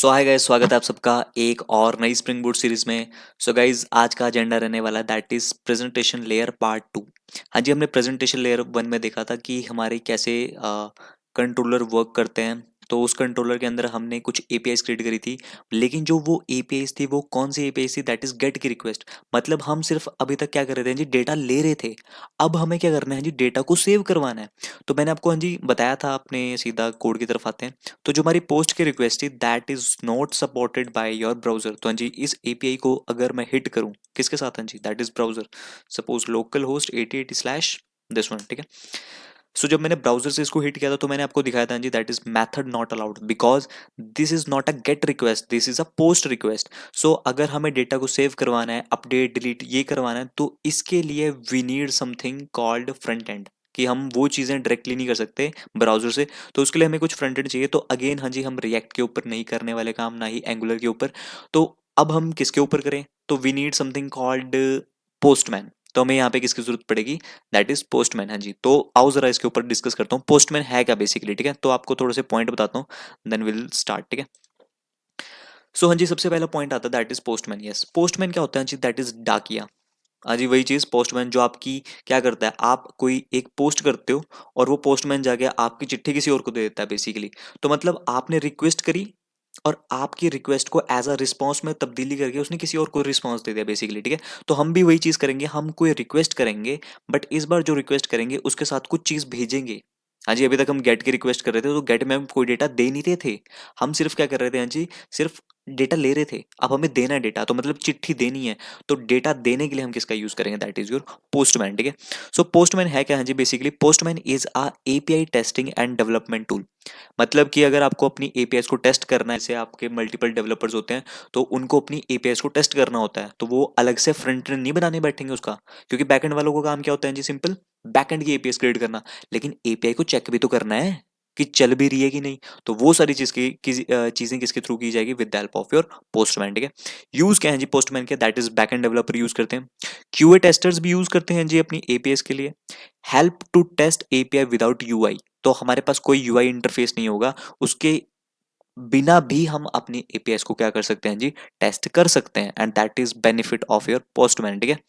सो hi guys, स्वागत है आप सबका एक और नई स्प्रिंग बूट सीरीज में। सो गाइस, आज का एजेंडा रहने वाला है that is presentation layer part 2। हाँ जी, हमने प्रेजेंटेशन लेयर 1 में देखा था कि हमारे कैसे कंट्रोलर वर्क करते हैं। तो उस कंट्रोलर के अंदर हमने कुछ एपीआईज क्रिएट करी थी, लेकिन जो वो एपीआईज थी वो कौन सी एपीआईज थी? दैट इज गेट की रिक्वेस्ट। मतलब हम सिर्फ अभी तक क्या कर रहे थे जी, डेटा ले रहे थे। अब हमें क्या करना है जी, डेटा को सेव करवाना है। तो मैंने आपको हाँ जी बताया था, अपने सीधा कोड की तरफ आते हैं। तो जो हमारी पोस्ट की रिक्वेस्ट थी that is not supported by your browser. तो हाँ जी, इस एपीआई को अगर मैं हिट करूं किसके साथ, हाँ जी that is browser. Suppose local host 8080 slash this one, ठीक है। सो जब मैंने ब्राउजर से इसको हिट किया था तो मैंने आपको दिखाया था हाँ जी, that is method not allowed because this is not a get request, this is a post request. So अगर हमें डेटा को सेव करवाना है, अपडेट डिलीट ये करवाना है, तो इसके लिए we need something called front end, कि हम वो चीज़ें डायरेक्टली नहीं कर सकते ब्राउजर से। तो उसके लिए हमें कुछ फ्रंट एंड चाहिए। तो अगेन हाँ जी, हम रिएक्ट के ऊपर नहीं करने वाले काम, ना ही एंगुलर के ऊपर। तो अब हम किसके ऊपर करें? तो we need something called postman. तो हमें यहाँ पे किसकी जरूरत पड़ेगी? That is postman. हाँ जी, तो आओ जरा इसके ऊपर डिस्कस करता हूँ पोस्टमैन है क्या बेसिकली, ठीक है। तो आपको थोड़े से पॉइंट बताता हूँ, देन विल स्टार्ट, ठीक है। सो हाँ जी, सबसे पहला पॉइंट आता है that is postman. Yes, postman क्या होता है जी? दैट इज डाकिया। हाँ जी, वही चीज पोस्टमैन जो आपकी क्या करता है, आप कोई एक पोस्ट करते हो और वो पोस्टमैन जाके आपकी चिट्ठी किसी और को दे देता है बेसिकली। तो मतलब आपने रिक्वेस्ट करी और आपकी रिक्वेस्ट को एज अ रिस्पॉन्स में तब्दीली करके उसने किसी और को रिस्पॉन्स दे दिया बेसिकली, ठीक है। तो हम भी वही चीज करेंगे, हम कोई रिक्वेस्ट करेंगे, बट इस बार जो रिक्वेस्ट करेंगे उसके साथ कुछ चीज भेजेंगे। हाँ जी, अभी तक हम गेट की रिक्वेस्ट कर रहे थे तो गेट में हम कोई डेटा दे नहीं रहे थे। हम सिर्फ क्या कर रहे थे हाँ जी, सिर्फ डेटा ले रहे थे। अब हमें देना है डेटा, तो मतलब चिट्ठी देनी है। तो डेटा देने के लिए हम किसका यूज करेंगे? दैट इज योर पोस्टमैन, ठीक है। सो पोस्टमैन है क्या? हाँ जी, basically Postman is a API testing and development tool. मतलब कि अगर आपको अपनी एपीआईज को टेस्ट करना है, जैसे आपके मल्टीपल डेवलपर्स होते हैं, तो उनको अपनी एपीआईज को टेस्ट करना होता है, तो वो अलग से फ्रंट एंड नहीं बनाने बैठेंगे उसका। क्योंकि बैकएंड वालों का काम क्या होता है जी? सिंपल, बैकएंड की एपीआईज क्रिएट करना। लेकिन एपीआई को चेक भी तो करना है कि चल भी रही है कि नहीं। तो वो सारी चीजें किसके थ्रू की जाएगी? With the help of your Postman, ठीक है। यूज क्या है जी पोस्टमैन के? That is backend developer use करते हैं। क्यूए टेस्टर्स भी यूज करते हैं जी अपनी एपीआईज के लिए। Help to test API without UI. तो हमारे पास कोई यूआई इंटरफेस नहीं होगा, उसके बिना भी हम अपनी एपीआईज को क्या कर सकते हैं जी? टेस्ट कर सकते हैं। And that is benefit of your Postman, ठीक है।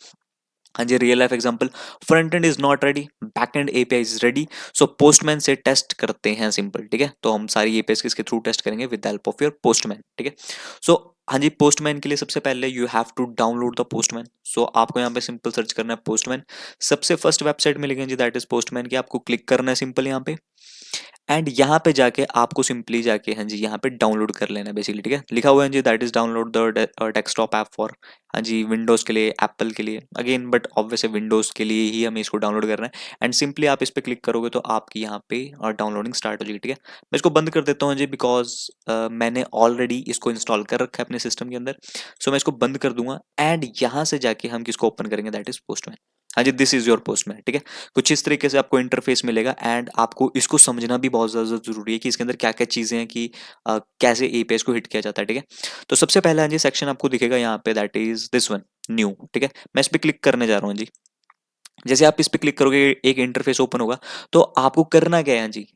हाँ जी, real life example, front end is not ready, back end API is ready, so Postman से टेस्ट करते हैं सिंपल, ठीक है। तो हम सारी एपीआई किसके थ्रू टेस्ट करेंगे? With the help of your Postman, ठीक है। सो हाँ जी, पोस्टमैन के लिए सबसे पहले you have to download the Postman. So आपको यहाँ पे सिंपल सर्च करना है पोस्टमैन। सबसे फर्स्ट वेबसाइट मिलेगी जी, दैट इज पोस्टमैन की। आपको क्लिक करना है सिंपल यहाँ पे, एंड यहाँ पे जाके आपको सिंपली जाके हाँ जी यहाँ पे डाउनलोड कर लेना है बेसिकली, ठीक है। लिखा हुआ है जी, that is download the desktop app for, हाँ जी विंडोज के लिए, एप्पल के लिए अगेन, बट ऑब्वियसली विंडोज के लिए ही हमें इसको डाउनलोड करना है। एंड सिंपली आप इस पर क्लिक करोगे तो आपकी यहाँ पे डाउनलोडिंग स्टार्ट हो जाएगी, ठीक है। मैं इसको बंद कर देता हूँ जी, बिकॉज मैंने ऑलरेडी इसको इंस्टॉल कर रखा है अपने सिस्टम के अंदर। सो मैं इसको बंद कर दूंगा एंड यहाँ से जाके हम किसको ओपन करेंगे? That is postman. हाँ जी, दिस इज योर पोस्टमैन, ठीक है। कुछ इस तरीके से आपको इंटरफेस मिलेगा एंड आपको इसको समझना भी बहुत ज़्यादा ज़रूरी है कि इसके अंदर क्या क्या चीज़ें हैं, कि कैसे एपीआई को हिट किया जाता है, ठीक है। तो सबसे पहला हाँ जी सेक्शन आपको दिखेगा यहाँ पे, that is this one, new, ठीक है। मैं इस पर क्लिक करने जा रहा हूँ जी। जैसे आप इस पे क्लिक करोगे एक इंटरफेस ओपन होगा। तो आपको करना क्या है हाँ जी?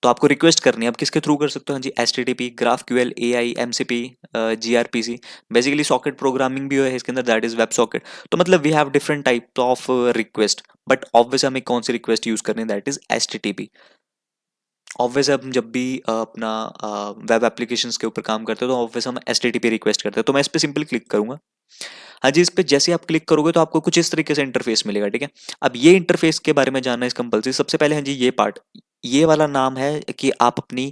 तो आपको रिक्वेस्ट करनी है, आप किसके थ्रू कर सकते हो? हाँ जी, H T T P, graph QL, A I, M C P, G R P C. Basically socket programming भी है इसके अंदर, दैट इज वेब सॉकेट। तो मतलब we have different type of request, but obvious हमें कौन सी रिक्वेस्ट यूज करनी है? That is H T T P. Obvious हम जब भी अपना वेब एप्लीकेशंस के ऊपर काम करते हैं तो ऑब्वियस हम H T T P request करते हैं। तो मैं इस पर सिंपल क्लिक करूंगा। हाँ जी, इस पे जैसे आप क्लिक करोगे तो आपको कुछ इस तरीके से इंटरफेस मिलेगा, ठीक है। अब ये इंटरफेस के बारे में जानना इस कंपल्सरी। सबसे पहले हाँ जी, ये पार्ट, ये वाला नाम है कि आप अपनी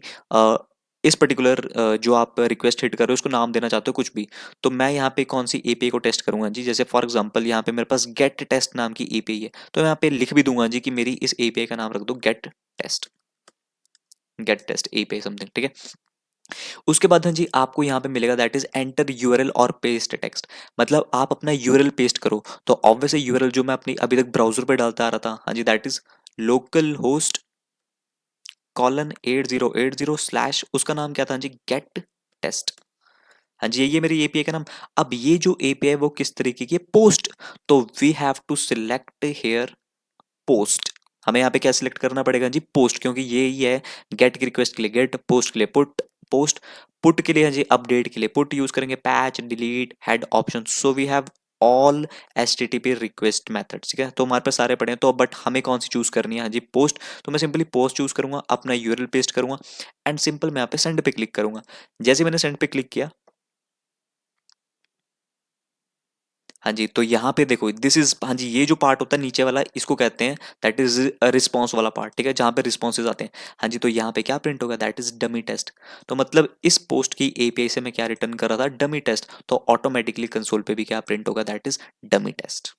इस पर्टिकुलर जो आप रिक्वेस्ट हिट कर रहे हो उसको नाम देना चाहते हो कुछ भी। तो मैं यहाँ पे कौन सी एपीआई को टेस्ट करूंगा जी? जैसे फॉर एग्जांपल यहाँ पे मेरे पास गेट टेस्ट नाम की एपीआई है, तो मैं यहाँ पे लिख भी दूंगा जी कि मेरी इस एपीआई का नाम रख दो get test, get test API something, ठीक है। उसके बाद हाँ जी आपको यहाँ पे मिलेगा दैट इज एंटर यूआरएल और पेस्ट टेक्स्ट। मतलब आप अपना यूआरएल पेस्ट करो। तो ऑब्वियसली यूआरएल जो मैं अपनी अभी तक ब्राउजर पे डालता आ रहा था, हाँ जी that is local host colon 8080 slash, उसका नाम क्या था? हाँ जी, गेट टेस्ट। हाँ जी, ये मेरी एपीआई का नाम। अब ये जो एपीआई वो किस तरीके की है? पोस्ट। तो we have to select here post. हमें यहाँ पे क्या सिलेक्ट करना पड़ेगा जी? पोस्ट, क्योंकि ये ही है गेट की रिक्वेस्ट के लिए गेट, पोस्ट के लिए पुट, पोस्ट। पुट के लिए हाँ जी, अपडेट के लिए पुट यूज करेंगे patch, delete, head option. So we have all HTTP request methods, ठीक है। तो हमारे पास सारे पड़े हैं, तो बट हमें कौन सी चूज करनी है, हाँ जी पोस्ट। तो मैं सिंपली पोस्ट चूज करूंगा, अपना यूआरएल पेस्ट करूंगा एंड सिंपल मैं यहाँ पे सेंड पे क्लिक करूंगा। जैसे मैंने सेंड पे क्लिक किया, हाँ जी, तो यहाँ पे देखो दिस इज, हाँ जी ये जो पार्ट होता है नीचे वाला, इसको कहते हैं दैट इज रिस्पॉन्स वाला पार्ट, ठीक है, जहाँ पे रिस्पॉन्सेज आते हैं। हाँ जी, तो यहाँ पे क्या प्रिंट होगा, दैट इज डमी टेस्ट। तो मतलब इस पोस्ट की एपीआई से मैं क्या रिटर्न कर रहा था, डमी टेस्ट। तो ऑटोमेटिकली कंसोल पे भी क्या प्रिंट होगा, दैट इज डमी टेस्ट।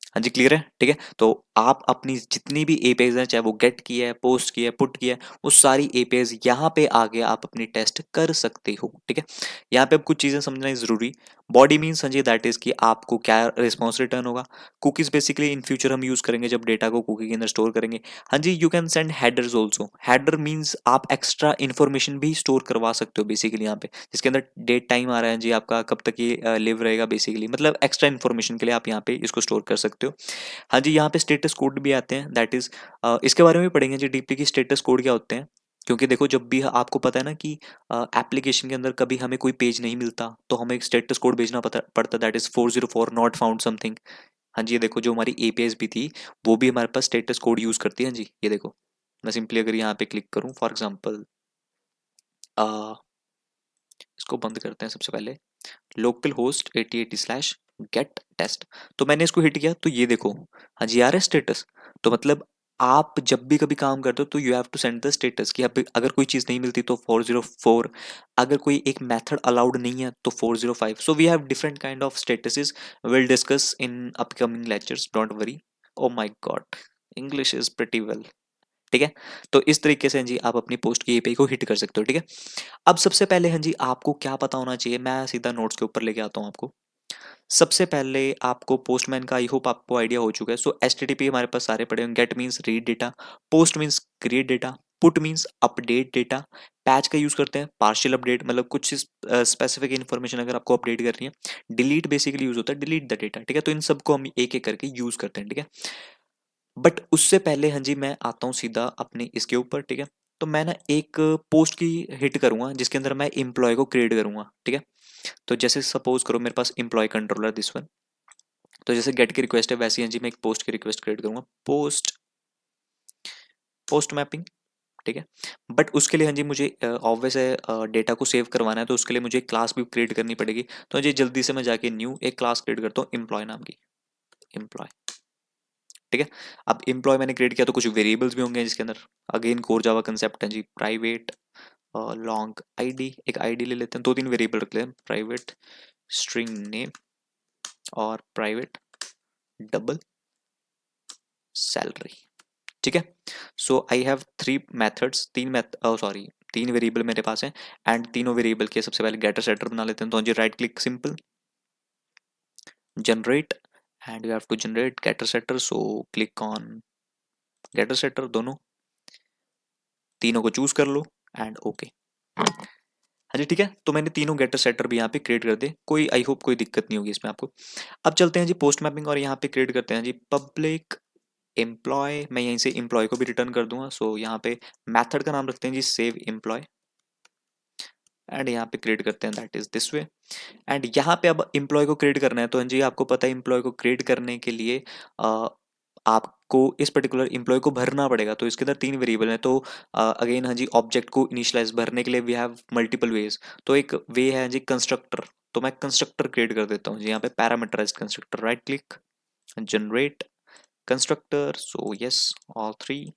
हाँ जी, क्लियर है, ठीक है। तो आप अपनी जितनी भी एपीआईज हैं, चाहे वो गेट की है, पोस्ट की है, पुट की है, वो सारी एपीआईज यहाँ पे आगे आप अपनी टेस्ट कर सकते हो, ठीक है। यहाँ पे अब कुछ चीजें समझना जरूरी। बॉडी मीन्स हाँ जी दैट इज कि आपको क्या रिस्पॉन्स रिटर्न होगा। कुकीज बेसिकली इन फ्यूचर हम यूज करेंगे जब डेटा को कुकी के अंदर स्टोर करेंगे। हाँ जी, you can send headers also. Header means आप एक्स्ट्रा इन्फॉर्मेशन भी स्टोर करवा सकते हो बेसिकली यहाँ पे, जिसके अंदर डेट टाइम आ रहा है जी आपका, कब तक ये लिव रहेगा बेसिकली, मतलब एक्स्ट्रा इन्फॉर्मेशन के लिए आप यहाँ पे इसको स्टोर कर सकते हो। हाँ जी, यहाँ पे स्टेटस कोड भी आते हैं, दैट इज इसके बारे में भी पढ़ेंगे जी डीपली कि स्टेटस कोड क्या होते हैं। क्योंकि देखो जब भी आपको पता है ना कि एप्लीकेशन के अंदर कभी हमें कोई पेज नहीं मिलता, तो हमें एक स्टेटस कोड भेजना पड़ता, that is 404 not found something. हाँ जी, ये देखो जो हमारी एपीआईज भी थी, वो भी हमारे पास स्टेटस कोड यूज करती है। हाँ जी, ये देखो मैं सिंपली अगर यहाँ पे क्लिक करूँ फॉर एग्जाम्पल, इसको बंद करते हैं सबसे पहले, local host 8080 slash get test. तो मैंने इसको हिट किया, तो ये देखो हाँ जी आ रहा है स्टेटस। तो मतलब आप जब भी कभी काम करते हो तो you have to send the status कि अगर कोई चीज़ नहीं मिलती तो 404, अगर कोई एक मेथड अलाउड नहीं है तो 405। So we have different kind of statuses, will discuss in upcoming lectures, don't worry. Oh my god, English is pretty well, ठीक है। तो इस तरीके से हाँ जी आप अपनी पोस्ट की एपीआई को हिट कर सकते हो, ठीक है। अब सबसे पहले हाँ जी आपको क्या पता होना चाहिए, मैं सीधा नोट्स के ऊपर लेके आता हूँ आपको। सबसे पहले आपको पोस्टमैन का आई होप आपको आइडिया हो चुका है। सो एचटीटीपी हमारे पास सारे पड़े हैं। Get means read data, post means create data, put means update data, patch का यूज करते हैं पार्शियल अपडेट, मतलब कुछ स्पेसिफिक इन्फॉर्मेशन अगर आपको अपडेट करनी है। डिलीट बेसिकली यूज होता है डिलीट द डेटा, ठीक है। तो इन सबको हम एक एक करके यूज करते हैं, ठीक है। बट उससे पहले हाँ जी मैं आता हूँ सीधा अपने इसके ऊपर, ठीक है। तो मैं ना एक पोस्ट की हिट करूंगा जिसके अंदर मैं एम्प्लॉय को क्रिएट करूंगा, ठीक है। तो जैसे सपोज करो मेरे पास एम्प्लॉय कंट्रोलर दिस वन, तो जैसे गेट की रिक्वेस्ट है वैसे ही हाँ जी मैं एक पोस्ट की रिक्वेस्ट क्रिएट करूंगा, पोस्ट पोस्ट मैपिंग, ठीक है। बट उसके लिए हाँ जी मुझे ऑब्वियस है डेटा को सेव करवाना है, तो उसके लिए मुझे क्लास भी क्रिएट करनी पड़ेगी। तो हाँ जी जल्दी से मैं जाके न्यू एक क्लास क्रिएट करता हूँ एम्प्लॉय नाम की, एम्प्लॉय, ठीक है। अब एम्प्लॉय मैंने क्रिएट किया तो कुछ वेरिएबल्स भी होंगे जिसके अंदर, अगेन कोर जावा कंसेप्ट है जी, प्राइवेट लॉन्ग आईडी, एक आईडी ले लेते हैं, दो तीन वेरिएबल रख लेते हैं, प्राइवेट स्ट्रिंग नेम और प्राइवेट डबल सैलरी, ठीक है। So I have three methods, sorry तीन वेरिएबल मेरे पास हैं। एंड तीनों वेरिएबल के सबसे पहले गेटर सेटर बना लेते हैं। तो जी right click simple generate, and you have to generate getter setter, so click on getter setter, दोनों तीनों को चूज कर लो एंड ओके। हाँ जी ठीक है, तो मैंने तीनों गेटर सेटर भी यहाँ पे क्रिएट कर दे, कोई आई होप कोई दिक्कत नहीं होगी इसमें आपको। अब चलते हैं जी पोस्ट मैपिंग और यहाँ पे क्रिएट करते हैं जी पब्लिक एम्प्लॉय, मैं यहीं से एम्प्लॉय को भी रिटर्न कर दूंगा। सो यहाँ पे मेथड का नाम रखते हैं जी सेव एम्प्लॉय, एंड यहाँ पे क्रिएट करते हैं that is this way. And यहाँ पे अब एम्प्लॉय को क्रिएट करना है, तो हाँ जी आपको पता है एम्प्लॉय को क्रिएट करने के लिए आपको इस पर्टिकुलर एम्प्लॉय को भरना पड़ेगा। तो इसके अंदर तीन वेरिएबल हैं, तो अगेन हाँ जी ऑब्जेक्ट को इनिशियलाइज भरने के लिए वी हैव मल्टीपल वेज। तो एक वे है जी कंस्ट्रक्टर, तो मैं कंस्ट्रक्टर क्रिएट कर देता हूँ जी यहाँ पे parameterize constructor, right click generate constructor, so yes all three.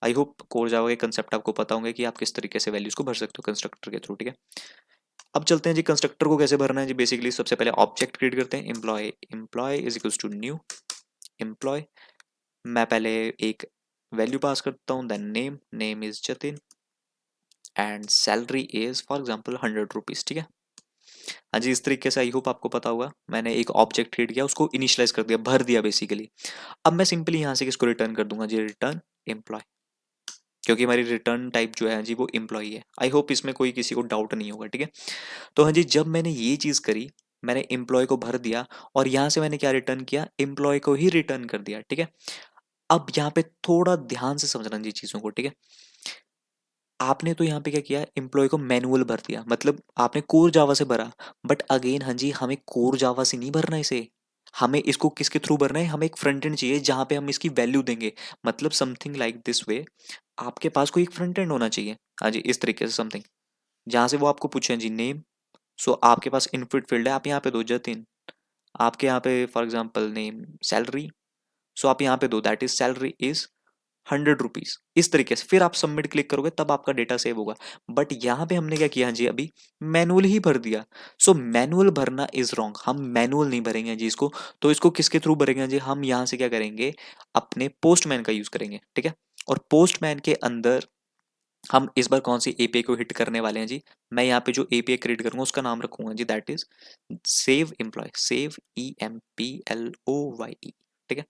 I hope core Java के कंसेप्ट आपको पता होंगे कि आप किस तरीके से वैल्यूज को भर सकते हो कंस्ट्रक्टर के थ्रू, ठीक है। अब चलते हैं जी कंस्ट्रक्टर को कैसे भरना है जी। बेसिकली सबसे पहले ऑब्जेक्ट क्रिएट करते हैं employee, employee is equals to new employee. मैं पहले एक वैल्यू पास करता हूँ, then name, name is Jatin and salary is for example 100 rupees, ठीक है। हाँ जी इस तरीके से आई होप आपको पता होगा, मैंने एक ऑब्जेक्ट क्रिएट किया, उसको इनिशियलाइज कर दिया, भर दिया बेसिकली। अब मैं सिंपली यहाँ से किसको रिटर्न कर दूंगा जी, रिटर्न एम्प्लॉय, क्योंकि हमारी रिटर्न टाइप जो है जी वो एम्प्लॉय है। आई होप इसमें कोई किसी को डाउट नहीं होगा, ठीक है। तो हाँ जी जब मैंने ये चीज करी, मैंने एम्प्लॉय को भर दिया और यहां से मैंने क्या रिटर्न किया, एम्प्लॉय को ही रिटर्न कर दिया, ठीक है। अब यहाँ पे थोड़ा ध्यान से समझना जी चीजों को, ठीक है। आपने तो यहाँ पे क्या किया, एम्प्लॉय को मैनुअल भर दिया, मतलब आपने कोर जावा से भरा। बट अगेन हाँ जी, हमें कोर जावा से नहीं भरना इसे, हमें इसको किसके थ्रू भरना है, हमें एक फ्रंट एंड चाहिए जहां पे हम इसकी वैल्यू देंगे। मतलब समथिंग लाइक दिस वे, आपके पास कोई एक फ्रंट एंड होना चाहिए। हाँ जी, इस तरीके से समथिंग, जहां से वो आपको पूछे जी नेम। सो आपके पास इनपुट फील्ड है, आप यहाँ पे दो जतिन, आपके यहाँ पे फॉर एग्जाम्पल नेम सैलरी, सो आप यहाँ पे दो that is salary is 100 rupees, इस तरीके से फिर आप सबमिट क्लिक करोगे तब आपका डेटा सेव होगा। बट यहाँ पे हमने क्या किया जी, अभी मैनुअल ही भर दिया। सो मैनुअल भरना इज रॉन्ग, हम मैनुअल नहीं भरेंगे जी इसको। तो इसको किसके थ्रू भरेंगे जी, हम यहाँ से क्या करेंगे, अपने पोस्टमैन का यूज करेंगे, ठीक है। और पोस्टमैन के अंदर हम इस बार कौन सी एपीआई को हिट करने वाले हैं जी, मैं यहाँ पे जो एपीआई क्रिएट करूंगा उसका नाम रखूंगा जी that is save employee, save EMPLOYE, ठीक है।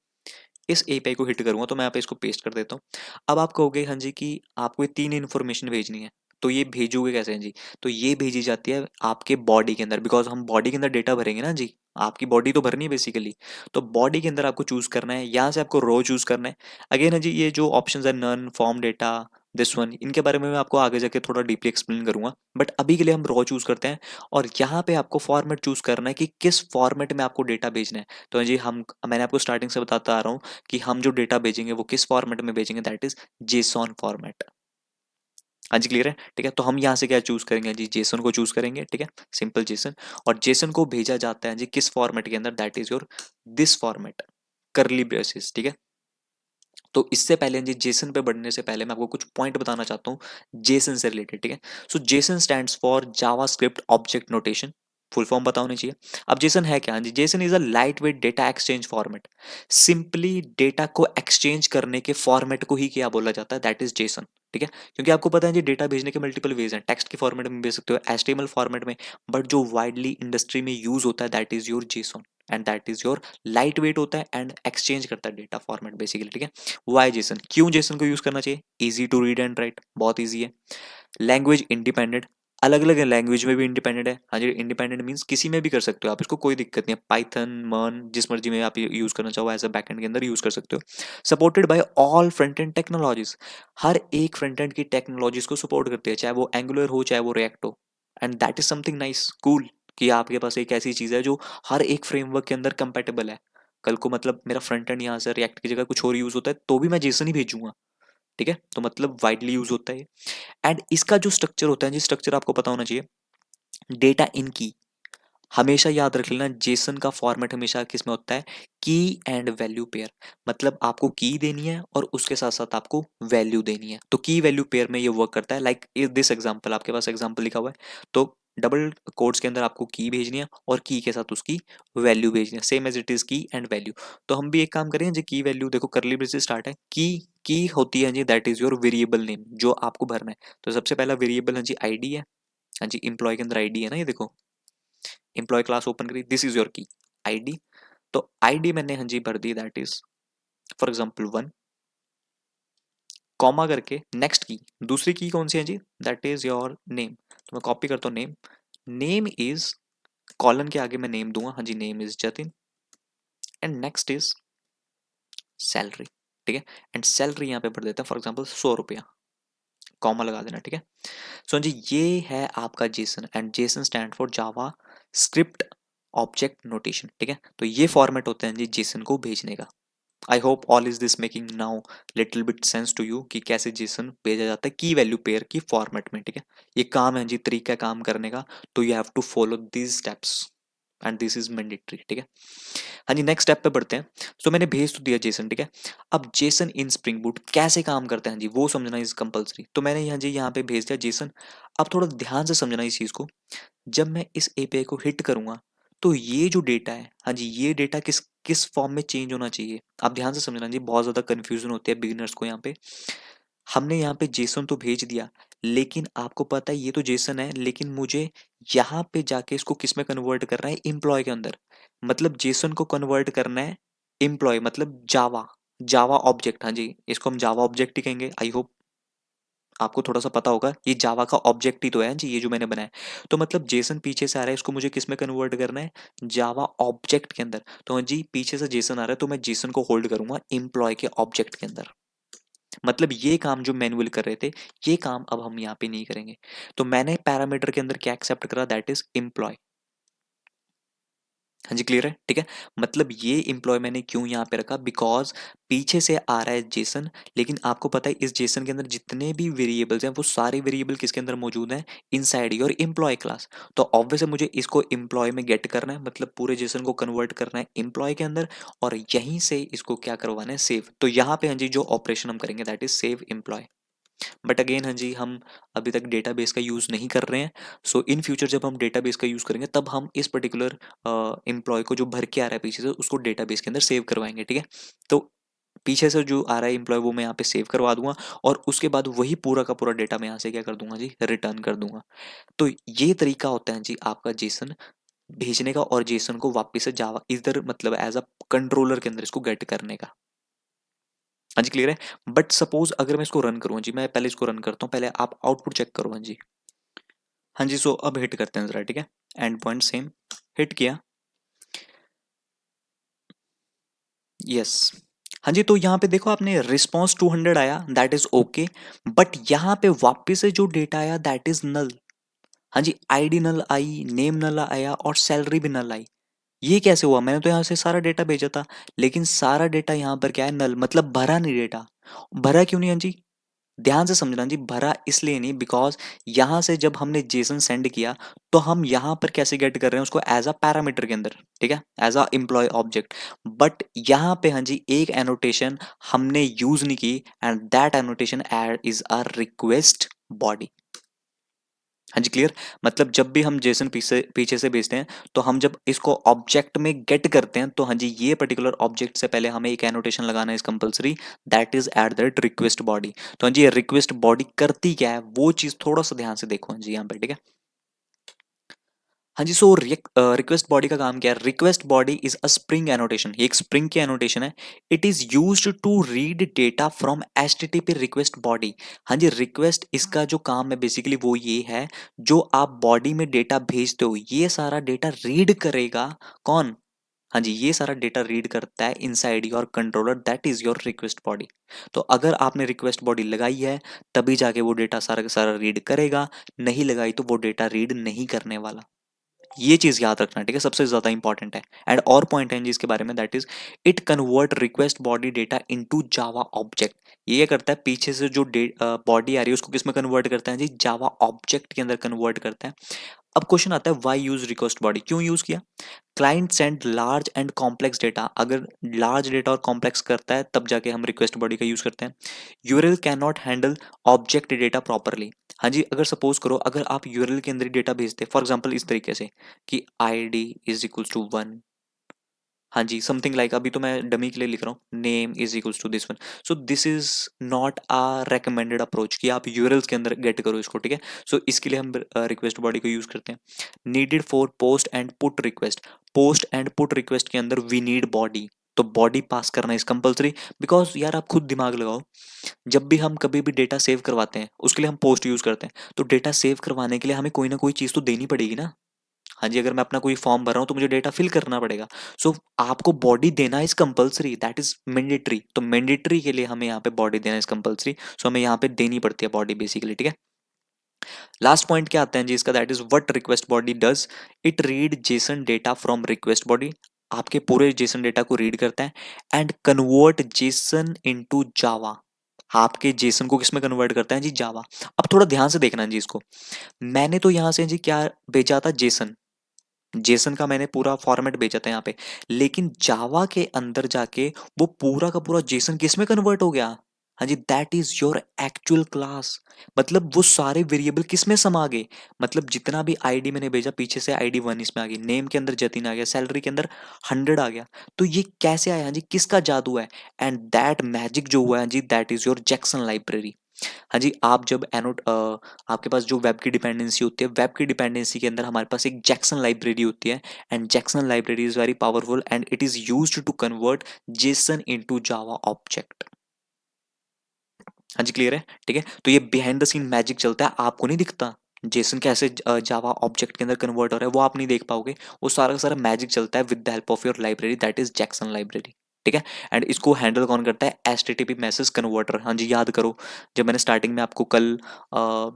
इस एपीआई को हिट करूंगा तो मैं यहाँ पे इसको पेस्ट कर देता हूँ। अब आप कहोगे हाँ जी कि आपको ये 3 इन्फॉर्मेशन भेजनी है, तो ये भेजोगे कैसे हैं जी, तो ये भेजी जाती है आपके बॉडी के अंदर, बिकॉज हम बॉडी के अंदर डेटा भरेंगे ना जी, आपकी बॉडी तो भरनी है बेसिकली। तो बॉडी के अंदर आपको चूज करना है, यहाँ से आपको रो चूज करना है। अगेन है जी, ये जो ऑप्शंस है none, form data, this one, इनके बारे में मैं आपको आगे जाके थोड़ा डीपली एक्सप्लेन करूंगा, बट अभी के लिए हम रॉ चूज करते हैं। और यहाँ पे आपको फॉर्मेट चूज करना है कि किस फॉर्मेट में आपको डेटा भेजना है। तो जी हम, मैंने आपको स्टार्टिंग से बताता आ रहा हूँ कि हम जो डेटा भेजेंगे वो किस फॉर्मेट में भेजेंगे, दैट इज जेसॉन फॉर्मेट। हाँ जी, क्लियर है, ठीक है। तो हम यहाँ से क्या चूज करेंगे जी, जेसन को चूज करेंगे, ठीक है, सिंपल जेसन। और जेसन को भेजा जाता है जी किस फॉर्मेट के अंदर, that is your this format, करली ब्रेसेस, ठीक है। तो इससे पहले जी जेसन पे बढ़ने से पहले मैं आपको कुछ पॉइंट बताना चाहता हूँ जेसन से रिलेटेड, ठीक है। So JSON stands for JavaScript object notation, full form पता होना चाहिए। अब जेसन है क्या जी, JSON is a light weight data exchange format. Simply data को एक्सचेंज करने के फॉर्मेट को ही क्या बोला जाता है, दैट इज जेसन, ठीक है। क्योंकि आपको पता है जी डेटा भेजने के मल्टीपल वेज हैं, टेक्स्ट के फॉर्मेट में भेज सकते हो, एचटीएमएल फॉर्मेट में, बट जो वाइडली इंडस्ट्री में यूज होता है that is your Jason, and that is your light weight होता है एंड एक्सचेंज करता है डेटा फॉर्मेट बेसिकली, ठीक है। वाई जेसन, क्यों जेसन को यूज करना चाहिए, easy to read and write, बहुत इजी है। लैंग्वेज इंडिपेंडेंट, अलग अलग लैंग्वेज में भी इंडिपेंडेंट है। हाँ जी, इंडिपेंडेंट मींस किसी में भी कर सकते हो आप इसको, कोई दिक्कत नहीं है। पाइथन, मर्न, जिस मर्जी में आप यूज करना चाहो एज अ बैकएंड के अंदर यूज कर सकते हो। Supported by all front end technologies, हर एक फ्रंट एंड की टेक्नोलॉजीज को सपोर्ट करती है, चाहे वो एंगुलर हो चाहे वो रिएक्ट हो। And that is something nice cool, कि आपके पास एक ऐसी चीज है जो हर एक फ्रेमवर्क के अंदर कंपेटेबल है। कल को मतलब मेरा फ्रंट एंड यहाँ से रिएक्ट की जगह कुछ और यूज होता है तो भी मैं जेसन ही भेजूंगा, ठीक है। तो मतलब वाइडली यूज होता है। एंड इसका जो स्ट्रक्चर होता है जी, स्ट्रक्चर आपको पता होना चाहिए। डेटा इन की, हमेशा याद रख लेना जेसन का फॉर्मेट हमेशा किस में होता है, की एंड वैल्यू पेयर। मतलब आपको की देनी है और उसके साथ साथ आपको वैल्यू देनी है, तो की वैल्यू पेयर में ये वर्क करता है। लाइक दिस एग्जांपल, आपके पास एग्जांपल लिखा हुआ है, तो डबल कोट्स के अंदर आपको की भेजनी है और की के साथ उसकी वैल्यू भेजनी है, सेम एज इट इज की एंड वैल्यू। तो हम भी एक काम करें जी, की वैल्यू देखो करली ब्रेस से स्टार्ट है, की होती है जी that is your variable name जो आपको भरना है। तो सबसे पहला वेरिएबल है जी आईडी है। हाँ जी, इंप्लॉय के अंदर आईडी है ना, ये देखो एम्प्लॉय क्लास ओपन करी, this is your key ID. तो आईडी मैंने हाँ जी भर दी that is for example 1, comma करके नेक्स्ट की, दूसरी की कौन सी है जी, दैट इज योर नेम। तो मैं कॉपी करता हूँ नेम, नेम इज, कॉलन के आगे मैं नेम दूंगा, हाँ जी name is Jatin, and next is salary, ठीक है। एंड सैलरी यहाँ पे भर देता है फॉर एग्जाम्पल 100 रुपया, कॉमा लगा देना, ठीक है। सो जी ये है आपका Jason, and Jason stand for Java script object notation, ठीक है। तो ये फॉर्मेट होते हैं जी जेसन को भेजने का। I hope all is this making now little bit sense to you कि कैसे जेसन भेजा जाता है की वैल्यू पेयर की फॉर्मेट में, ठीक है। ये काम है जी, तरीका है काम करने का, तो you have to follow these steps and this is mandatory, ठीक है। हाँ जी, नेक्स्ट स्टेप पे बढ़ते हैं। सो मैंने भेज तो दिया जेसन, ठीक है। अब जेसन इन स्प्रिंग बूट कैसे काम करते हैं जी, वो समझना इज कंपलसरी। तो मैंने यहाँ जी यहाँ पे भेज दिया जेसन। अब थोड़ा ध्यान से समझना इस चीज को, जब मैं इस एपीआई को हिट करूंगा तो ये जो डेटा है, हाँ जी ये डेटा किस किस फॉर्म में चेंज होना चाहिए, आप ध्यान से समझना जी, बहुत ज्यादा कंफ्यूजन होती है बिगिनर्स को यहाँ पे। हमने यहाँ पे जेसन तो भेज दिया, लेकिन आपको पता है ये तो जेसन है, लेकिन मुझे यहाँ पे जाके इसको किस में कन्वर्ट करना है, एम्प्लॉय के अंदर। मतलब जेसन को कन्वर्ट करना है एम्प्लॉय, मतलब जावा, जावा ऑब्जेक्ट, हाँ जी इसको हम जावा ऑब्जेक्ट ही कहेंगे। आई होप आपको थोड़ा सा पता होगा, ये जावा का ऑब्जेक्ट ही तो है जी ये जो मैंने बनाया। तो मतलब जेसन पीछे से आ रहा है, इसको मुझे किस में कन्वर्ट करना है, जावा ऑब्जेक्ट के अंदर। तो हाँ जी पीछे से जेसन आ रहा है तो मैं जेसन को होल्ड करूंगा एम्प्लॉय के ऑब्जेक्ट के अंदर। मतलब ये काम जो मैनुअल कर रहे थे, ये काम अब हम यहाँ पे नहीं करेंगे। तो मैंने पैरामीटर के अंदर क्या एक्सेप्ट करा, दैट इज एम्प्लॉय। हाँ जी, क्लियर है, ठीक है। मतलब ये एम्प्लॉय मैंने क्यों यहाँ पे रखा, बिकॉज पीछे से आ रहा है जेसन, लेकिन आपको पता है इस जेसन के अंदर जितने भी वेरिएबल्स हैं वो सारे वेरिएबल किसके अंदर मौजूद हैं, इनसाइड योर एम्प्लॉय क्लास। तो ऑब्वियसली मुझे इसको एम्प्लॉय में गेट करना है, मतलब पूरे जेसन को कन्वर्ट करना है एम्प्लॉय के अंदर, और यहीं से इसको क्या करवाना है, सेव। तो यहाँ पे हाँ जी जो ऑपरेशन हम करेंगे that is save employee. But again हाँ जी, हम अभी तक डेटाबेस का यूज़ नहीं कर रहे हैं। सो इन फ्यूचर जब हम डेटाबेस का यूज़ करेंगे तब हम इस पर्टिकुलर एम्प्लॉय को जो भर के आ रहा है पीछे से उसको डेटाबेस के अंदर सेव करवाएंगे, ठीक है। तो पीछे से जो आ रहा है एम्प्लॉय वो मैं यहाँ पे सेव करवा दूंगा, और उसके बाद वही पूरा का पूरा डेटा मैं यहाँ से क्या कर दूंगा जी, रिटर्न कर दूंगा। तो ये तरीका होता है जी आपका जेसन भेजने का, और जेसन को वापस से जावा इधर मतलब एज अ कंट्रोलर के अंदर इसको गेट करने का। हाँ जी, क्लियर है। बट सपोज अगर मैं इसको रन करूँ जी, मैं पहले इसको रन करता हूँ, पहले आप आउटपुट चेक करो। हाँ जी, हाँ जी, सो अब हिट करते हैं जरा, ठीक है। एंड पॉइंट सेम हिट किया, यस। हाँ जी, तो यहाँ पे देखो आपने रिस्पॉन्स 200 आया, दैट इज ओके। बट यहाँ पे वापस से जो डेटा आया दैट इज नल। हाँ जी, आईडी नल आई, नेम नल आया, और सैलरी भी नल आई। ये कैसे हुआ, मैंने तो यहाँ से सारा डेटा भेजा था, लेकिन सारा डेटा यहाँ पर क्या है, नल, मतलब भरा नहीं डेटा। भरा क्यों नहीं हाँ जी, ध्यान से समझना जी, भरा इसलिए नहीं बिकॉज यहां से जब हमने जेसन सेंड किया तो हम यहां पर कैसे गेट कर रहे हैं उसको, एज अ पैरामीटर के अंदर, ठीक है, as a employee object. But यहां पे हाँ जी एक एनोटेशन हमने यूज नहीं की, and that annotation add is a request body. हाँ जी, क्लियर। मतलब जब भी हम जेसन पीछे पीछे से भेजते हैं तो हम जब इसको ऑब्जेक्ट में गेट करते हैं तो हाँ जी ये पर्टिकुलर ऑब्जेक्ट से पहले हमें एक एनोटेशन लगाना है इस compulsory, that is at that request body. तो हाँ जी ये रिक्वेस्ट बॉडी करती क्या है वो चीज थोड़ा सा ध्यान से देखो हाँ जी यहाँ पे, ठीक है। हाँ जी, सो रिक्वेस्ट बॉडी का काम क्या है, request body is a spring annotation, ये एक स्प्रिंग की एनोटेशन है। It is used to read data from HTTP request body. हाँ जी, रिक्वेस्ट इसका जो काम है बेसिकली वो ये है, जो आप बॉडी में डेटा भेजते हो ये सारा डेटा रीड करेगा कौन, हाँ जी ये सारा डेटा रीड करता है inside your controller, that is your request body. तो अगर आपने रिक्वेस्ट बॉडी लगाई है तभी जाके वो डेटा सारा का सारा रीड करेगा, नहीं लगाई तो वो डेटा रीड नहीं करने वाला। ये चीज याद रखना, ठीक है, सबसे ज्यादा इंपॉर्टेंट है। एंड और पॉइंट है जी इसके बारे में, that is it convert request body data into Java object. ये करता है पीछे से जो बॉडी आ रही है उसको किस में कन्वर्ट करता है जी, जावा ऑब्जेक्ट के अंदर कन्वर्ट करता है। अब क्वेश्चन आता है वाई यूज रिक्वेस्ट बॉडी, क्यों यूज किया। Client send large and complex data, अगर लार्ज डेटा और कॉम्प्लेक्स करता है तब जाके हम रिक्वेस्ट बॉडी का यूज करते हैं। URL can not handle object data properly. हाँ जी, अगर सपोज करो अगर आप यूआरएल के अंदर डेटा भेजते फॉर एग्जांपल इस तरीके से कि id इज इक्वल्स टू 1, हाँ जी समथिंग लाइक, अभी तो मैं डमी के लिए लिख रहा हूँ, name is equals to this one. So this is not a recommended approach कि आप यूआरएल्स के अंदर गेट करो इसको, ठीक है। सो इसके लिए हम रिक्वेस्ट बॉडी को यूज करते हैं। Needed for post and put request, post and put request के अंदर वी नीड बॉडी, तो बॉडी पास करना इज कंपलसरी। बिकॉज यार आप खुद दिमाग लगाओ, जब भी हम कभी भी डेटा सेव करवाते हैं उसके लिए हम पोस्ट यूज करते हैं, तो डेटा सेव करवाने के लिए हमें कोई ना कोई चीज तो देनी पड़ेगी ना। हाँ जी, अगर मैं अपना कोई फॉर्म भर रहा हूँ तो मुझे डेटा फिल करना पड़ेगा। सो आपको बॉडी देना is compulsory, that is mandatory, तो मैंडेटरी के लिए हमें यहाँ पे बॉडी देना इज कंपलसरी। सो हमें यहाँ पे देनी पड़ती है बॉडी बेसिकली, ठीक है। लास्ट पॉइंट क्या आता है जी इसका, that is what request body does, it read Jason data from request body, आपके पूरे जेसन डेटा को रीड करता है, एंड कन्वर्ट जेसन इनटू जावा, आपके जेसन को किसमें कन्वर्ट करता है जी, जावा। अब थोड़ा ध्यान से देखना जी इसको, मैंने तो यहां से जी क्या भेजा था, जेसन, जेसन का मैंने पूरा फॉर्मेट भेजा था यहाँ पे, लेकिन जावा के अंदर जाके वो पूरा का पूरा जेसन किस में कन्वर्ट हो गया, हाँ जी that is your actual class. मतलब वो सारे वेरिएबल किस में समा गए, मतलब जितना भी आईडी मैंने भेजा पीछे से आईडी 1 इसमें आ गई, नेम के अंदर जतिन आ गया, सैलरी के अंदर 100 आ गया। तो ये कैसे आया हाँ जी, किसका जादू है, एंड दैट मैजिक जो हुआ है जी that is your Jackson library. हाँ जी, आप जब आपके पास जो वेब की डिपेंडेंसी होती है, वेब की डिपेंडेंसी के अंदर हमारे पास एक जैक्सन लाइब्रेरी होती है, and Jackson library is very powerful and it is used to convert JSON into Java object. हाँ जी, क्लियर है, ठीक है। तो ये बिहाइंड द सीन मैजिक चलता है, आपको नहीं दिखता जेसन कैसे जावा ऑब्जेक्ट के अंदर कन्वर्ट हो रहा है, वो आप नहीं देख पाओगे, वो सारा का सारा मैजिक चलता है with the help of your library that is Jackson library. ठीक है। एंड इसको हैंडल कौन करता है? HTTP message converter. हाँ जी, याद करो जब मैंने स्टार्टिंग में आपको कल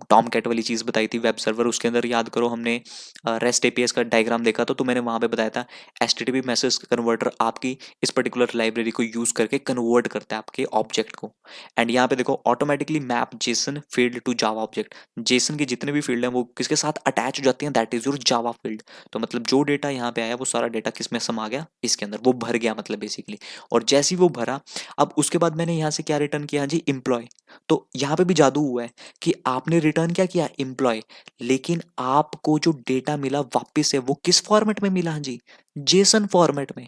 टॉम कैट वाली चीज़ बताई थी वेब सर्वर, उसके अंदर याद करो हमने रेस्ट एपीएस का डायग्राम देखा तो मैंने वहाँ पे बताया था एचटीटीपी मैसेज कन्वर्टर आपकी इस पर्टिकुलर लाइब्रेरी को यूज़ करके कन्वर्ट करता है आपके ऑब्जेक्ट को। एंड यहाँ पे देखो automatically map JSON field to Java object. JSON के जितने भी फील्ड हैं वो किसके साथ अटैच हो जाती हैं? That is your Java field. तो मतलब जो डेटा यहाँ पे आया वो सारा डेटा किस में समा गया? इसके अंदर, वो भर गया मतलब बेसिकली। और जैसे ही वो भरा, अब उसके बाद मैंने यहाँ से क्या रिटर्न किया? हाँ जी, एम्प्लॉय। तो यहाँ पे भी जादू हुआ है कि आपने रिटर्न क्या किया? एम्प्लॉय। लेकिन आपको जो डेटा मिला वापस से वो किस फॉर्मेट में मिला? हाँ जी, जेसन फॉर्मेट में।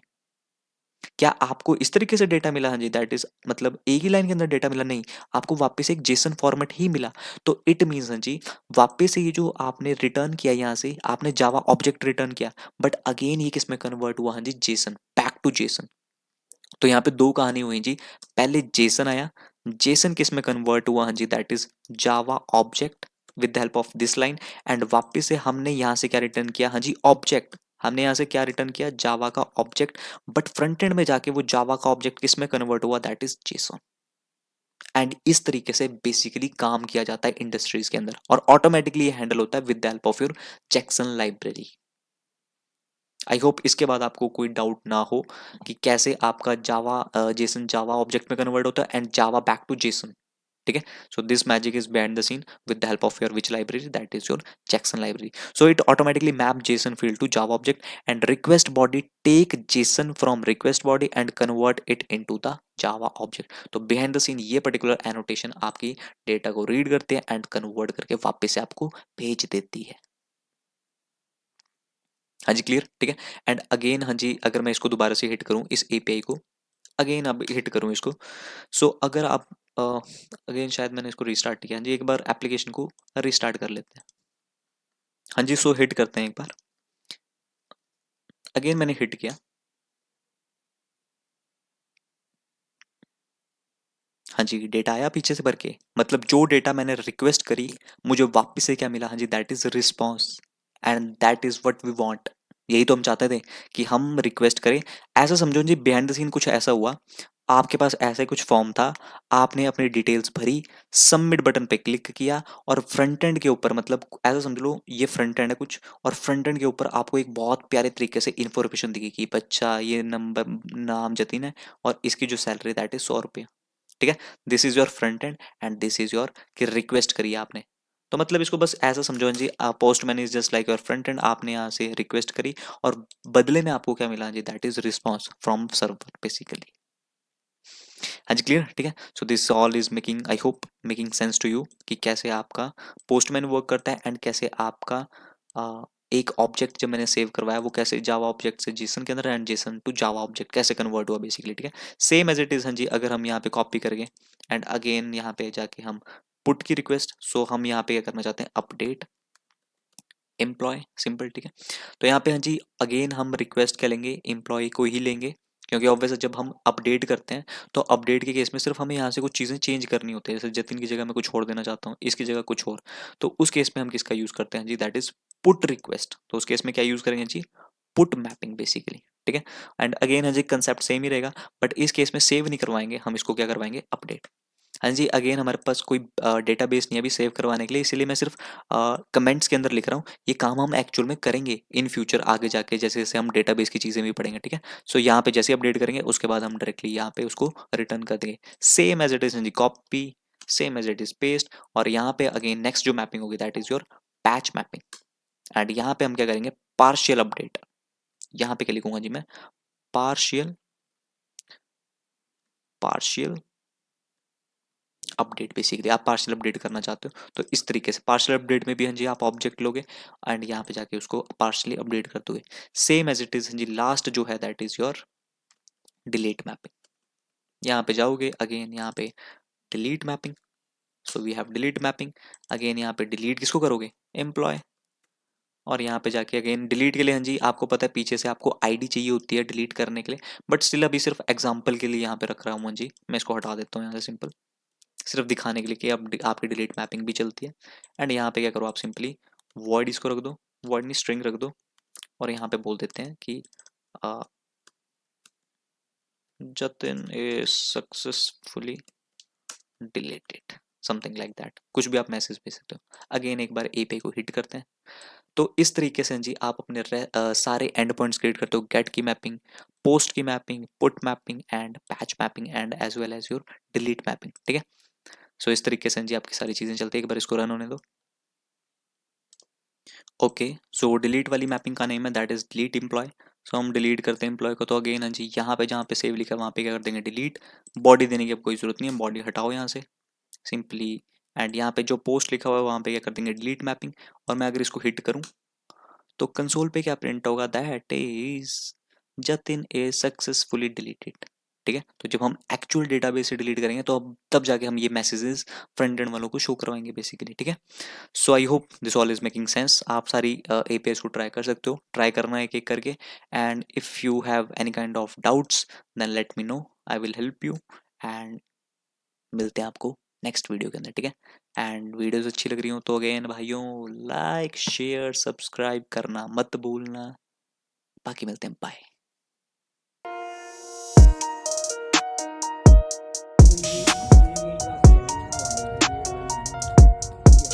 क्या आपको इस तरीके से डेटा मिला? हाँ जी, दैट इज मतलब एक ही लाइन के अंदर डेटा मिला? नहीं, आपको वापस एक जेसन फॉर्मेट ही मिला। तो इट मीन्स हाँ जी, वापस से ये जो आपने रिटर्न किया यहाँ से, आपने जावा ऑब्जेक्ट रिटर्न किया, बट अगेन ये किस में कन्वर्ट हुआ? हाँ जी, जेसन, बैक टू जेसन। तो यहाँ पे दो कहानी हुई जी। पहले जेसन आया, जेसन किस में कन्वर्ट हुआ? हाँ जी, that is Java object with the help of this line. And वापस से हमने यहाँ से क्या रिटर्न किया? हाँ जी, ऑब्जेक्ट। हमने यहाँ से क्या रिटर्न किया? जावा का ऑब्जेक्ट। बट फ्रंट एंड में जाके वो जावा का ऑब्जेक्ट किस में कन्वर्ट हुआ? That is Jason. एंड इस तरीके से बेसिकली काम किया जाता है इंडस्ट्रीज के अंदर, और ऑटोमेटिकली ये हैंडल होता है with the help of your Jackson library. I hope इसके बाद आपको कोई डाउट ना हो कि कैसे आपका जावा जेसन जावा ऑब्जेक्ट में कन्वर्ट होता है and Java back to JSON. ठीक है। So this magic is behind the scene with the help of your which library? That is your Jackson library. So it automatically map JSON field to Java object and request body take JSON from request body and convert it into the Java object. तो behind the scene ये particular annotation आपकी data को read करते हैं and convert करके वापस से आपको भेज देती है। हाँ जी, क्लियर? ठीक है। एंड अगेन हाँ जी, अगर मैं इसको दोबारा से हिट करूँ इस एपीआई को, अगेन अब हिट करूँ इसको, सो अगर आप अगेन शायद मैंने इसको रिस्टार्ट किया। हाँ जी, एक बार एप्लीकेशन को रिस्टार्ट कर लेते हैं। हाँ जी, सो हिट करते हैं एक बार, अगेन मैंने हिट किया। हाँ जी, डेटा आया पीछे से भर के, मतलब जो डेटा मैंने रिक्वेस्ट करी मुझे वापस से क्या मिला? हाँ जी, that is response. And that is what we want. यही तो हम चाहते थे कि हम रिक्वेस्ट करें। ऐसा समझो जी, बिहाइंड द सीन कुछ ऐसा हुआ, आपके पास ऐसा ही कुछ फॉर्म था, आपने अपनी डिटेल्स भरी, सबमिट बटन पे क्लिक किया, और फ्रंट एंड के ऊपर, मतलब ऐसा समझ लो ये फ्रंट एंड है कुछ, और फ्रंट एंड के ऊपर आपको एक बहुत प्यारे तरीके से इन्फॉर्मेशन दिखी कि बच्चा ये नंबर नाम जतीन है और इसकी जो सैलरी दैट इज 100 रुपया। ठीक है। This is your front end and this is your कि रिक्वेस्ट करी आपने। तो मतलब इसको बस ऐसा समझो जी, Postman is just like your front end, आपने यहाँ से रिक्वेस्ट करी और बदले में आपको क्या मिला जी? That is response from server basically. हाँ जी, क्लियर? ठीक है। So this all is making, I hope making sense to you कि कैसे आपका पोस्टमैन वर्क करता है एंड कैसे आपका एक ऑब्जेक्ट जब मैंने सेव करवाया वो कैसे जावा ऑब्जेक्ट से जेसन के अंदर and JSON to Java object कैसे कन्वर्ट हुआ बेसिकली। ठीक है, सेम एज इट इज। हाँ जी, अगर हम यहाँ पे कॉपी करेंगे एंड अगेन यहाँ पे जाके हम पुट की रिक्वेस्ट, सो हम यहाँ पे क्या करना चाहते हैं? Update employee, simple. ठीक है। तो यहाँ पे हाँ जी, अगेन हम रिक्वेस्ट क्या लेंगे? एम्प्लॉय को ही लेंगे, क्योंकि ऑब्वियस जब हम अपडेट करते हैं तो अपडेट के केस में सिर्फ हमें यहाँ से कुछ चीज़ें चेंज करनी होती है। जैसे जतिन की जगह मैं कुछ और देना चाहता हूँ, इसकी जगह कुछ और, तो उस केस में हम किसका यूज़ करते हैं जी? That is put request. तो उस केस में क्या यूज़ करेंगे जी? Put mapping basically. ठीक है। एंड अगेन हाँ जी, कंसेप्ट सेम ही रहेगा, बट इस केस में सेव नहीं करवाएंगे हम, इसको क्या करवाएंगे? अपडेट। हाँ जी, अगेन हमारे पास कोई डेटाबेस नहीं है अभी सेव करवाने के लिए, इसीलिए मैं सिर्फ कमेंट्स के अंदर लिख रहा हूँ। ये काम हम एक्चुअल में करेंगे इन फ्यूचर आगे जाके, जैसे जैसे हम डेटाबेस की चीज़ें भी पढ़ेंगे। ठीक है। सो यहाँ पे जैसे अपडेट करेंगे उसके बाद हम डायरेक्टली यहाँ पे उसको रिटर्न कर देंगे, सेम एज इट इज। हाँ जी, copy, same as it is paste, और यहाँ पे अगेन नेक्स्ट जो मैपिंग होगी that is your patch mapping. And यहाँ पे हम क्या करेंगे? Partial update. यहाँ पे क्या लिखूंगा जी मैं? Partial, partial update. बेसिकली आप पार्शियल अपडेट करना चाहते हो तो इस तरीके से पार्शियल अपडेट में भी हाँ जी आप ऑब्जेक्ट लोगे एंड यहाँ पे जाके उसको पार्शियली अपडेट कर दोगे, सेम एज इट इज। हाँ जी, लास्ट जो है that is your delete mapping. यहाँ पे जाओगे अगेन यहाँ पे delete mapping, so we have delete mapping. Again यहाँ पे डिलीट किसको करोगे? एम्प्लॉय। और यहाँ पे जाके अगेन डिलीट के लिए हाँ जी, आपको पता है पीछे से आपको आईडी चाहिए होती है डिलीट करने के लिए, बट स्टिल अभी सिर्फ एग्जांपल के लिए यहाँ पे रख रहा हूँ हाँ जी, मैं इसको हटा देता हूँ यहाँ से सिंपल, सिर्फ दिखाने के लिए कि अब आपकी डिलीट मैपिंग भी चलती है। एंड यहाँ पे क्या करो आप? सिंपली वॉइड इसको रख दो, वॉइड नहीं स्ट्रिंग रख दो, और यहाँ पे बोल देते हैं कि Jatin is successfully deleted, something like that, कुछ भी आप मैसेज भेज सकते हो। अगेन एक बार एपीआई को हिट करते हैं। तो इस तरीके से जी आप अपने सारे एंड पॉइंट्स क्रिएट करते हो, गेट की मैपिंग, पोस्ट की mapping, put mapping and patch mapping and as well as your delete mapping, ठीक है। सो इस तरीके से जी आपकी सारी चीजें चलती है। एक बार इसको रन होने दो। ओके, सो डिलीट वाली मैपिंग का नेम है दैट इज डिलीट एम्प्लॉय। सो हम डिलीट करते हैं एम्प्लॉय को। तो अगेन हाँ जी, यहाँ पे जहाँ पे सेव लिखा है वहाँ पे क्या कर देंगे, डिलीट। बॉडी देने की अब कोई जरूरत नहीं है, बॉडी हटाओ यहाँ से सिंपली। एंड यहाँ पे जो पोस्ट लिखा हुआ है वहाँ पे क्या कर देंगे, डिलीट मैपिंग। और मैं अगर इसको हिट करूँ तो कंसोल पे क्या प्रिंट होगा, that is Jatin is successfully deleted, ठीक है। तो जब हम एक्चुअल डेटाबेस से डिलीट करेंगे तो अब तब जाके हम ये मैसेजेस फ्रंट एंड वालों को शो करवाएंगे बेसिकली, ठीक है। So I hope this all is making sense. आप सारी एपीआईज को ट्राई कर सकते हो, ट्राई करना है एक एक करके। And if you have any kind of doubts then let me know, I will help you. And मिलते हैं आपको नेक्स्ट वीडियो के अंदर, ठीक है। एंड वीडियोस अच्छी लग रही हो तो अगेन भाइयों, लाइक शेयर सब्सक्राइब करना मत भूलना। बाकी मिलते हैं, बाय।